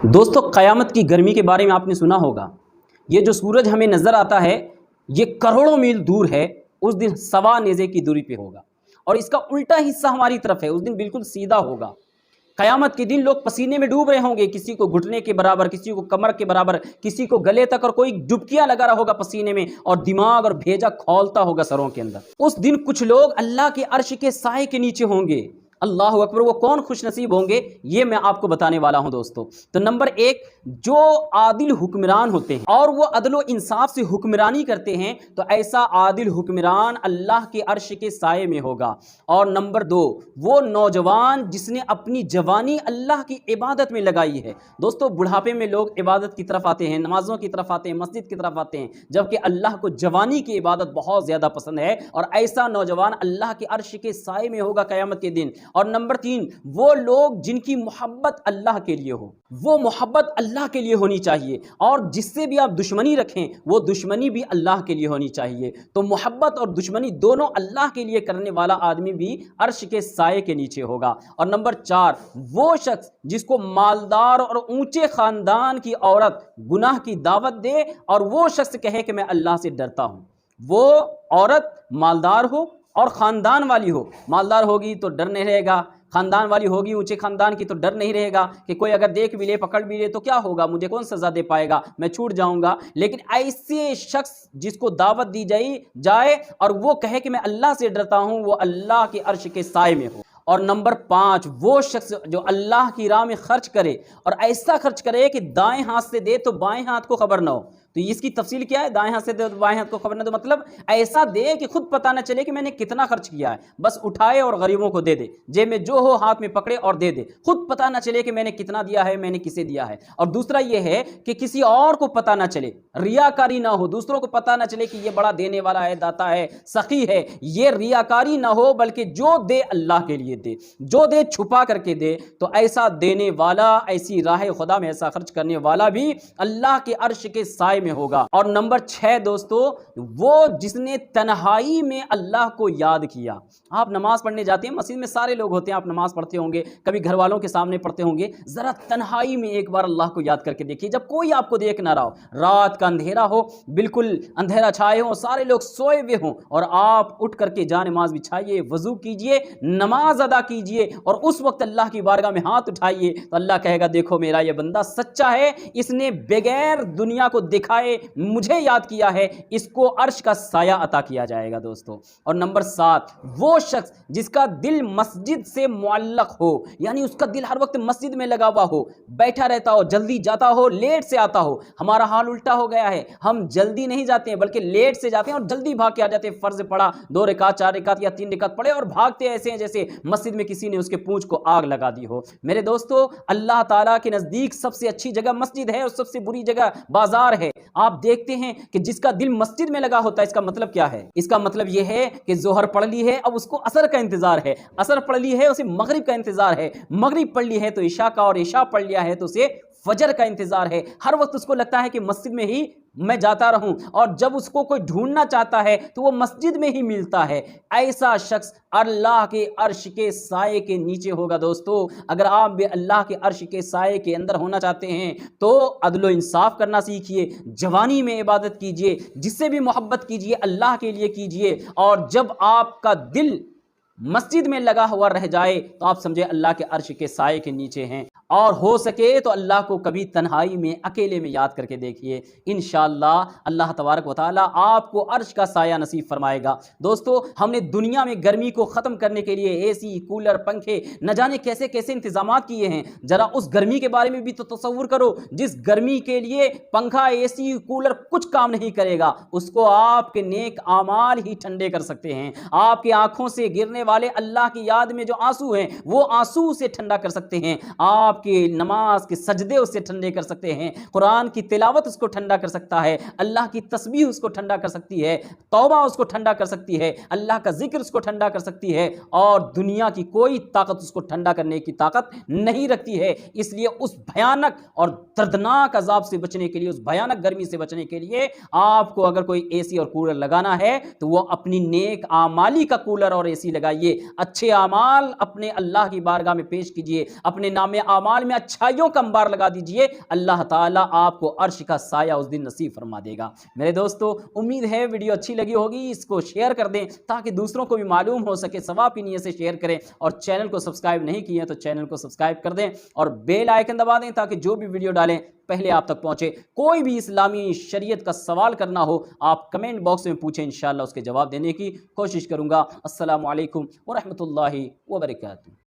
दोस्तों क़यामत की गर्मी के बारे में आपने सुना होगा। ये जो सूरज हमें नज़र आता है ये करोड़ों मील दूर है, उस दिन सवा नेज़े की दूरी पे होगा और इसका उल्टा हिस्सा हमारी तरफ है, उस दिन बिल्कुल सीधा होगा। क़यामत के दिन लोग पसीने में डूब रहे होंगे, किसी को घुटने के बराबर, किसी को कमर के बराबर, किसी को गले तक, और कोई डुबकियां लगा रहा होगा पसीने में और दिमाग और भेजा खौलता होगा सरों के अंदर। उस दिन कुछ लोग अल्लाह के अर्श के साए के नीचे होंगे। अल्लाह अकबर, वो कौन खुश नसीब होंगे ये मैं आपको बताने वाला हूं दोस्तों। तो नंबर एक, जो आदिल हुक्मरान होते हैं और वो अदलो इंसाफ से हुक्मरानी करते हैं, तो ऐसा आदिल हुक्मरान अल्लाह के अर्श के साए में होगा। और नंबर दो, वो नौजवान जिसने अपनी जवानी अल्लाह की इबादत में लगाई है। दोस्तों बुढ़ापे में लोग इबादत की तरफ आते हैं, नमाजों की तरफ आते हैं, मस्जिद की तरफ आते हैं, जबकि अल्लाह को जवानी की इबादत बहुत ज़्यादा पसंद है, और ऐसा नौजवान अल्लाह के अर्श के साए में होगा क़यामत के दिन। और नंबर तीन, वो लोग जिनकी मोहब्बत अल्लाह के लिए हो, वो मोहब्बत अल्लाह के लिए होनी चाहिए, और जिससे भी आप दुश्मनी रखें वो दुश्मनी भी अल्लाह के लिए होनी चाहिए। तो मोहब्बत और दुश्मनी दोनों अल्लाह के लिए करने वाला आदमी भी अर्श के साए के नीचे होगा। और नंबर चार, वो शख्स जिसको मालदार और ऊंचे खानदान की औरत गुनाह की दावत दे और वो शख्स कहे कि मैं अल्लाह से डरता हूं। वो औरत मालदार हो और ख़ानदान वाली हो, मालदार होगी तो डर नहीं रहेगा, ख़ानदान वाली होगी ऊंचे ख़ानदान की तो डर नहीं रहेगा कि कोई अगर देख भी ले, पकड़ भी ले तो क्या होगा, मुझे कौन सज़ा दे पाएगा, मैं छूट जाऊंगा। लेकिन ऐसे शख्स जिसको दावत दी जाए और वो कहे कि मैं अल्लाह से डरता हूँ, वो अल्लाह के अर्श के साए में हो। और नंबर पाँच, वो शख्स जो अल्लाह की राह में खर्च करे और ऐसा खर्च करे कि दाएं हाथ से दे तो बाएं हाथ को खबर ना हो। तो इसकी तफसील क्या है, दाएं हाथ से दे तो बाएं हाथ को खबर ना दो, मतलब ऐसा दे कि खुद पता ना चले कि मैंने कितना खर्च किया है, बस उठाए और गरीबों को दे दे, जेब में जो हो हाथ में पकड़े और दे दे, खुद पता ना चले कि मैंने कितना दिया है, मैंने किसे दिया है। और दूसरा ये है कि किसी और को पता ना चले, रियाकारी ना हो, दूसरों को पता ना चले कि ये बड़ा देने वाला है, दाता है, सखी है, ये रियाकारी ना हो, बल्कि जो दे अल्लाह के लिए दे, जो दे छुपा करके दे। तो ऐसा देने वाला, ऐसी राह खुदा में ऐसा खर्च करने वाला भी अल्लाह के अर्श के साए में होगा। और नंबर 6 दोस्तों, वो जिसने तन्हाई में अल्लाह को याद किया। आप नमाज पढ़ने जाते हैं, मस्जिद में सारे लोग होते हैं, आप नमाज पढ़ते होंगे, कभी घर वालों के सामने पढ़ते होंगे, जरा तन्हाई में एक बार अल्लाह को याद करके देखिए, जब कोई आपको देख ना रहा हो, रात का अंधेरा हो, बिल्कुल अंधेरा छाए हो, सारे लोग सोए हुए हों, और आप उठ करके जा नमाज बिछाइए, वजू कीजिए, नमाज अदा कीजिए, और उस वक्त अल्लाह की बारगाह में हाथ उठाइए, तो अल्लाह कहेगा देखो मेरा ये बंदा सच्चा है, इसने बगैर दुनिया को दिखाए मुझे याद किया है, इसको अर्श का साया अता किया जाएगा दोस्तों। और नंबर 7, वो शख्स जिसका दिल मस्जिद से मुअल्लक हो, यानी उसका दिल हर वक्त मस्जिद में लगा हुआ हो, बैठा रहता हो, जल्दी जाता हो, लेट से आता हो। हमारा हाल उल्टा हो गया है, हम जल्दी नहीं जाते हैं बल्कि लेट से जाते हैं और जल्दी भाग के आ जाते हैं। फर्ज पढ़ा 2 रकात 4 रकात या 3 रकात पढ़े और भागते ऐसे हैं जैसे मस्जिद में किसी ने उसके पूंछ को आग लगा दी हो। मेरे दोस्तों, अल्लाह ताला के नजदीक सबसे अच्छी जगह मस्जिद है और सबसे बुरी जगह बाजार है। आप देखते हैं कि जिसका दिल मस्जिद में लगा होता है, इसका मतलब क्या है, इसका मतलब यह है कि जोहर पढ़ ली है, अब उसको असर का इंतजार है, असर पढ़ ली है, उसे मगरिब का इंतजार है, मगरिब पढ़ ली है तो इशा का, और इशा पढ़ लिया है तो उसे फजर का इंतजार है। हर वक्त उसको लगता है कि मस्जिद में ही मैं जाता रहूं, और जब उसको कोई ढूंढना चाहता है तो वो मस्जिद में ही मिलता है। ऐसा शख्स अल्लाह के अर्श के साए के नीचे होगा दोस्तों। अगर आप भी अल्लाह के अर्श के साए के अंदर होना चाहते हैं तो अदलो इंसाफ करना सीखिए, जवानी में इबादत कीजिए, जिससे भी मोहब्बत कीजिए अल्लाह के लिए कीजिए, और जब आपका दिल मस्जिद में लगा हुआ रह जाए तो आप समझे अल्लाह के अर्श के साए के नीचे हैं। और हो सके तो अल्लाह को कभी तन्हाई में, अकेले में याद करके देखिए, इंशाअल्लाह अल्लाह तबारक व तआला आपको अर्श का साया नसीब फरमाएगा। दोस्तों, हमने दुनिया में गर्मी को ख़त्म करने के लिए एसी, कूलर, पंखे, न जाने कैसे कैसे इंतजामात किए हैं। ज़रा उस गर्मी के बारे में भी तो तसव्वुर करो, जिस गर्मी के लिए पंखा, एसी, कूलर कुछ काम नहीं करेगा, उसको आपके नेक आमाल ही ठंडे कर सकते हैं। आपकी आंखों से गिरने वाले अल्लाह की याद में जो आंसू हैं, वो आंसू से ठंडा कर सकते हैं। आपकी नमाज के सजदे उससे ठंडे कर सकते हैं, कुरान की तिलावत उसको ठंडा कर सकता है, अल्लाह की तस्बीह उसको ठंडा कर सकती है, तौबा उसको ठंडा कर सकती है, अल्लाह का जिक्र उसको ठंडा कर सकती है, और दुनिया की कोई ताकत उसको ठंडा करने की ताकत नहीं रखती है। इसलिए उस भयानक और दर्दनाक अजाब से बचने के लिए, उस भयानक गर्मी से बचने के लिए आपको अगर कोई एसी और कूलर लगाना है तो वो अपनी नेक आमाली का कूलर और एसी लगाइए, अच्छे आमाल अपने अल्लाह की बारगाह में पेश कीजिए, अपने नामे اعمال میں اچھائیوں کا انبار لگا دیجئے، اللہ تعالیٰ آپ کو عرش کا سایہ اس دن نصیب فرما دے گا۔ میرے دوستو، امید ہے ویڈیو اچھی لگی ہوگی، اس کو شیئر کر دیں تاکہ دوسروں کو بھی معلوم ہو سکے، ثواب کی نیت سے شیئر کریں، اور چینل کو سبسکرائب نہیں کیے ہیں تو چینل کو سبسکرائب کر دیں اور بیل آئیکن دبا دیں تاکہ جو بھی ویڈیو ڈالیں پہلے آپ تک پہنچے۔ کوئی بھی اسلامی شریعت کا سوال کرنا ہو آپ کمنٹ باکس میں پوچھیں، انشاءاللہ اس کے جواب دینے کی کوشش کروں گا۔ السلام علیکم ورحمۃ اللہ وبرکاتہ۔